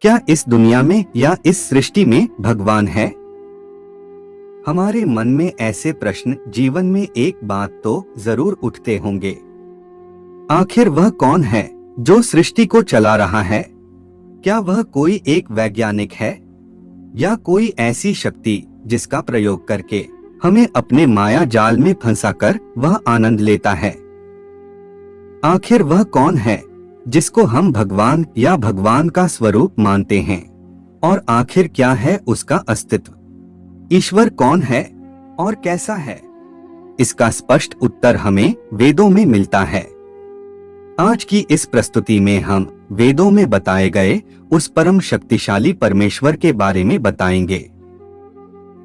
क्या इस दुनिया में या इस सृष्टि में भगवान है? हमारे मन में ऐसे प्रश्न जीवन में एक बात तो जरूर उठते होंगे। आखिर वह कौन है जो सृष्टि को चला रहा है? क्या वह कोई एक वैज्ञानिक है या कोई ऐसी शक्ति जिसका प्रयोग करके हमें अपने माया जाल में फंसाकर वह आनंद लेता है? आखिर वह कौन है जिसको हम भगवान या भगवान का स्वरूप मानते हैं? और आखिर क्या है उसका अस्तित्व? ईश्वर कौन है और कैसा है? इसका स्पष्ट उत्तर हमें वेदों में मिलता है। आज की इस प्रस्तुति में हम वेदों में बताए गए उस परम शक्तिशाली परमेश्वर के बारे में बताएंगे।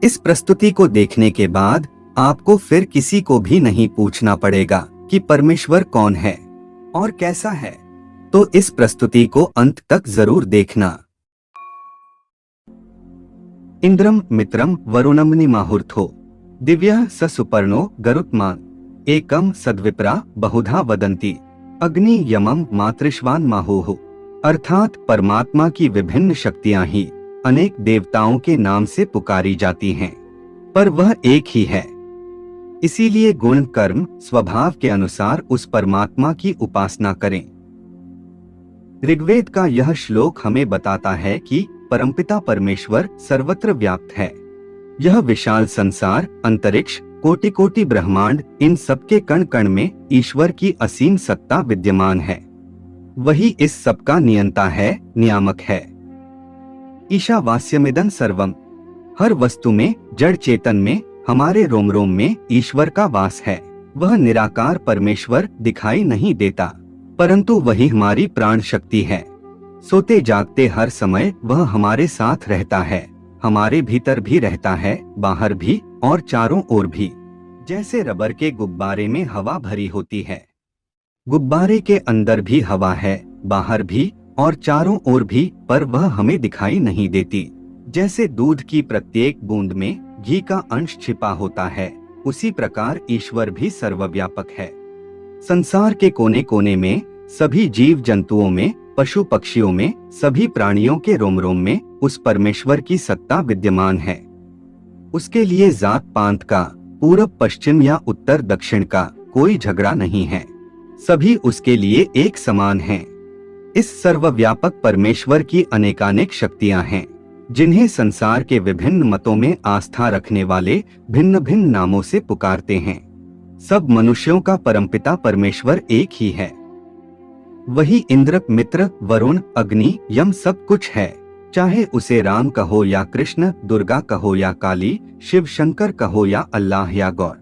इस प्रस्तुति को देखने के बाद आपको फिर किसी को भी नहीं पूछना पड़ेगा कि परमेश्वर कौन है और कैसा है। तो इस प्रस्तुति को अंत तक जरूर देखना। इंद्रम मित्रम वरुणम निमाहुर्थो दिव्यः स सुपर्णो गरुत्मान एकम सद्विप्रा बहुधा वदन्ति अग्नि यमम मातृश्वान माहुः। अर्थात परमात्मा की विभिन्न शक्तियां ही अनेक देवताओं के नाम से पुकारी जाती हैं, पर वह एक ही है। इसीलिए गुण कर्म स्वभाव के अनुसार उस परमात्मा की उपासना करें। ऋग्वेद का यह श्लोक हमें बताता है कि परमपिता परमेश्वर सर्वत्र व्याप्त है। यह विशाल संसार, अंतरिक्ष, कोटि कोटि ब्रह्मांड, इन सबके कण कण में ईश्वर की असीम सत्ता विद्यमान है। वही इस सबका नियंता है, नियामक है। ईशावास्यमिदं सर्वम, हर वस्तु में, जड़ चेतन में, हमारे रोम रोम में ईश्वर का वास है। वह निराकार परमेश्वर दिखाई नहीं देता, परंतु वही हमारी प्राण शक्ति है। सोते जागते हर समय वह हमारे साथ रहता है, हमारे भीतर भी रहता है, बाहर भी और चारों ओर भी। जैसे रबर के गुब्बारे में हवा भरी होती है, गुब्बारे के अंदर भी हवा है, बाहर भी और चारों ओर भी, पर वह हमें दिखाई नहीं देती। जैसे दूध की प्रत्येक बूंद में घी का अंश छिपा होता है, उसी प्रकार ईश्वर भी सर्वव्यापक है। संसार के कोने कोने में, सभी जीव जंतुओं में, पशु पक्षियों में, सभी प्राणियों के रोम रोम में उस परमेश्वर की सत्ता विद्यमान है। उसके लिए जात पांत का, पूरब पश्चिम या उत्तर दक्षिण का कोई झगड़ा नहीं है। सभी उसके लिए एक समान हैं। इस सर्वव्यापक परमेश्वर की अनेकानेक शक्तियां हैं, जिन्हें संसार के विभिन्न मतों में आस्था रखने वाले भिन्न भिन्न नामों से पुकारते हैं। सब मनुष्यों का परमपिता परमेश्वर एक ही है। वही इंद्र, मित्र, वरुण, अग्नि, यम सब कुछ है। चाहे उसे राम कहो या कृष्ण, दुर्गा कहो या काली, शिव शंकर कहो या अल्लाह या गौर।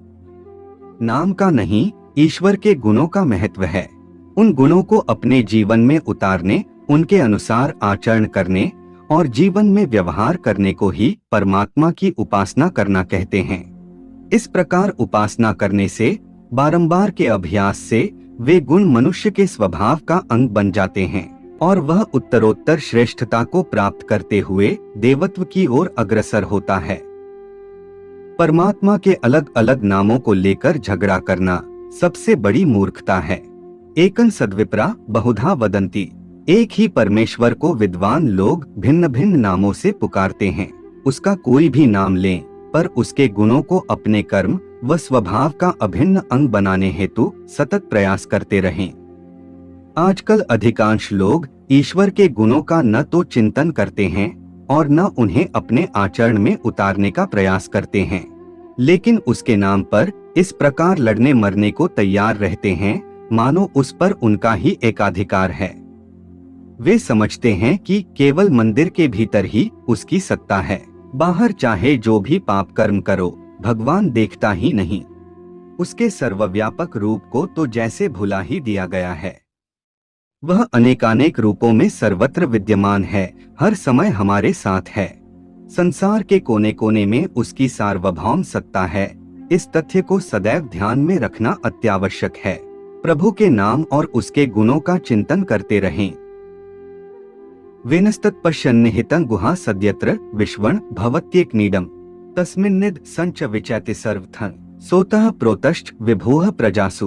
नाम का नहीं, ईश्वर के गुणों का महत्व है। उन गुणों को अपने जीवन में उतारने, उनके अनुसार आचरण करने और जीवन में व्यवहार करने को ही परमात्मा की उपासना करना कहते हैं। इस प्रकार उपासना करने से, बारंबार के अभ्यास से वे गुण मनुष्य के स्वभाव का अंग बन जाते हैं और वह उत्तरोत्तर श्रेष्ठता को प्राप्त करते हुए देवत्व की ओर अग्रसर होता है। परमात्मा के अलग अलग नामों को लेकर झगड़ा करना सबसे बड़ी मूर्खता है। एकं सद्विप्रा बहुधा वदन्ति, एक ही परमेश्वर को विद्वान लोग भिन्न भिन्न नामों से पुकारते हैं। उसका कोई भी नाम लें, पर उसके गुणों को अपने कर्म व स्वभाव का अभिन्न अंग बनाने हेतु सतत प्रयास करते रहें। आजकल अधिकांश लोग ईश्वर के गुणों का न तो चिंतन करते हैं और न उन्हें अपने आचरण में उतारने का प्रयास करते हैं, लेकिन उसके नाम पर इस प्रकार लड़ने मरने को तैयार रहते हैं मानो उस पर उनका ही एकाधिकार है। वे समझते हैं कि केवल मंदिर के भीतर ही उसकी सत्ता है, बाहर चाहे जो भी पाप कर्म करो, भगवान देखता ही नहीं। उसके सर्वव्यापक रूप को तो जैसे भुला ही दिया गया है। वह अनेकानेक रूपों में सर्वत्र विद्यमान है, हर समय हमारे साथ है। संसार के कोने कोने में उसकी सार्वभौम सत्ता है। इस तथ्य को सदैव ध्यान में रखना अत्यावश्यक है। प्रभु के नाम और उसके गुणों का चिंतन करते रहें। वेनस्तत्पश्यन्निहितं गुहा सद्यत्र विश्वं भवत्येकनीडम् तस्मिन्निद संच विचैति सर्वथन सोतः प्रोतश्च विभुः प्रजासु।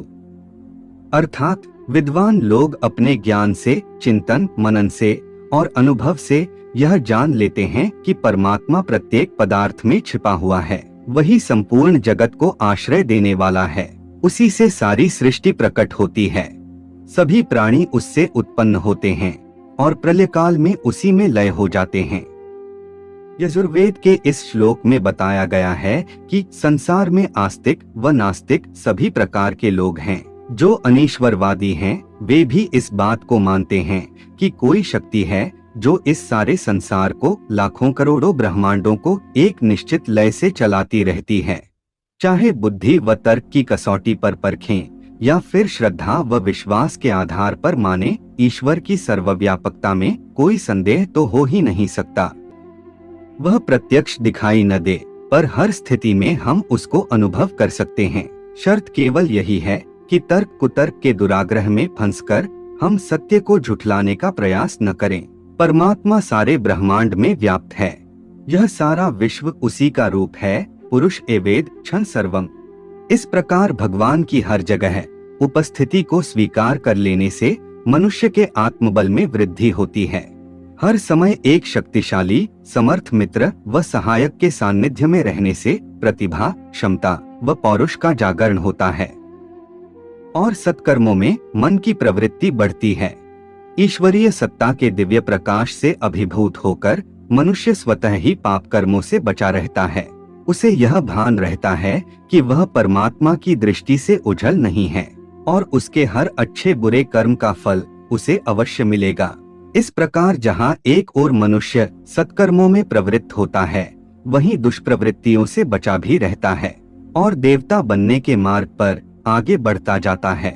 अर्थात विद्वान लोग अपने ज्ञान से, चिंतन मनन से और अनुभव से यह जान लेते हैं कि परमात्मा प्रत्येक पदार्थ में छिपा हुआ है, वही संपूर्ण जगत को आश्रय देने वाला है, उसी से सारी सृष्टि प्रकट होती है, सभी प्राणी उससे उत्पन्न होते हैं और प्रलय काल में उसी में लय हो जाते हैं। यजुर्वेद के इस श्लोक में बताया गया है कि संसार में आस्तिक व नास्तिक सभी प्रकार के लोग हैं। जो अनीश्वरवादी हैं, वे भी इस बात को मानते हैं कि कोई शक्ति है जो इस सारे संसार को, लाखों करोड़ों ब्रह्मांडों को एक निश्चित लय से चलाती रहती है। चाहे बुद्धि व तर्क की कसौटी पर परखें या फिर श्रद्धा व विश्वास के आधार पर माने, ईश्वर की सर्वव्यापकता में कोई संदेह तो हो ही नहीं सकता। वह प्रत्यक्ष दिखाई न दे, पर हर स्थिति में हम उसको अनुभव कर सकते हैं। शर्त केवल यही है कि तर्क कुतर्क के दुराग्रह में फंसकर हम सत्य को झुठलाने का प्रयास न करें। परमात्मा सारे ब्रह्मांड में व्याप्त है, यह सारा विश्व उसी का रूप है। पुरुष एवेद क्षण सर्वम। इस प्रकार भगवान की हर जगह उपस्थिति को स्वीकार कर लेने से मनुष्य के आत्मबल में वृद्धि होती है। हर समय एक शक्तिशाली समर्थ मित्र व सहायक के सानिध्य में रहने से प्रतिभा, क्षमता व पौरुष का जागरण होता है और सत्कर्मों में मन की प्रवृत्ति बढ़ती है। ईश्वरीय सत्ता के दिव्य प्रकाश से अभिभूत होकर मनुष्य स्वतः ही पाप कर्मों से बचा रहता है। उसे यह भान रहता है कि वह परमात्मा की दृष्टि से उझल नहीं है और उसके हर अच्छे बुरे कर्म का फल उसे अवश्य मिलेगा। इस प्रकार जहाँ एक ओर मनुष्य सत्कर्मों में प्रवृत्त होता है, वहीं दुष्प्रवृत्तियों से बचा भी रहता है और देवता बनने के मार्ग पर आगे बढ़ता जाता है।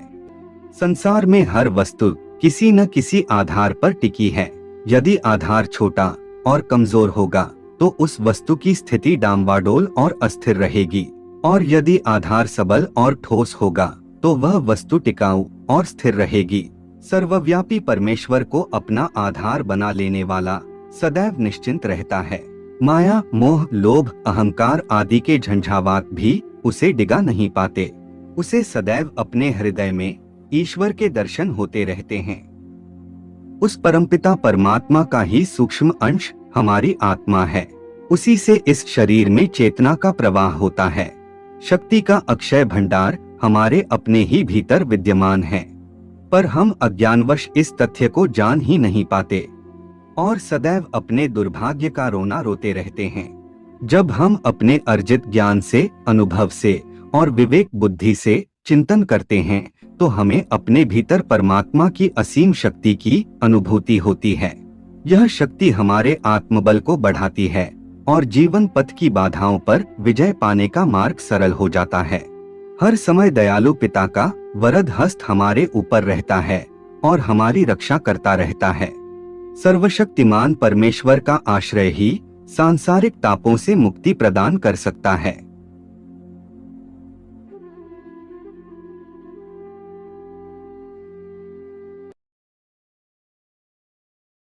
संसार में हर वस्तु किसी न किसी आधार पर टिकी है। यदि आधार छोटा और कमजोर होगा तो उस वस्तु की स्थिति डामाडोल और अस्थिर रहेगी, और यदि आधार सबल और ठोस होगा तो वह वस्तु टिकाऊ और स्थिर रहेगी। सर्वव्यापी परमेश्वर को अपना आधार बना लेने वाला सदैव निश्चिंत रहता है। माया, मोह, लोभ, अहंकार आदि के झंझावात भी उसे डिगा नहीं पाते। उसे सदैव अपने हृदय में ईश्वर के दर्शन होते रहते हैं। उस परमपिता परमात्मा का ही सूक्ष्म अंश हमारी आत्मा है। उसी से इस शरीर में चेतना का प्रवाह होता है। शक्ति का अक्षय भंडार हमारे अपने ही भीतर विद्यमान है, पर हम अज्ञानवश इस तथ्य को जान ही नहीं पाते और सदैव अपने दुर्भाग्य का रोना रोते रहते हैं। जब हम अपने अर्जित ज्ञान से, अनुभव से और विवेक बुद्धि से चिंतन करते हैं तो हमें अपने भीतर परमात्मा की असीम शक्ति की अनुभूति होती है। यह शक्ति हमारे आत्मबल को बढ़ाती है और जीवन पथ की बाधाओं पर विजय पाने का मार्ग सरल हो जाता है। हर समय दयालु पिता का वरद हस्त हमारे ऊपर रहता है और हमारी रक्षा करता रहता है। सर्वशक्तिमान परमेश्वर का आश्रय ही सांसारिक तापों से मुक्ति प्रदान कर सकता है।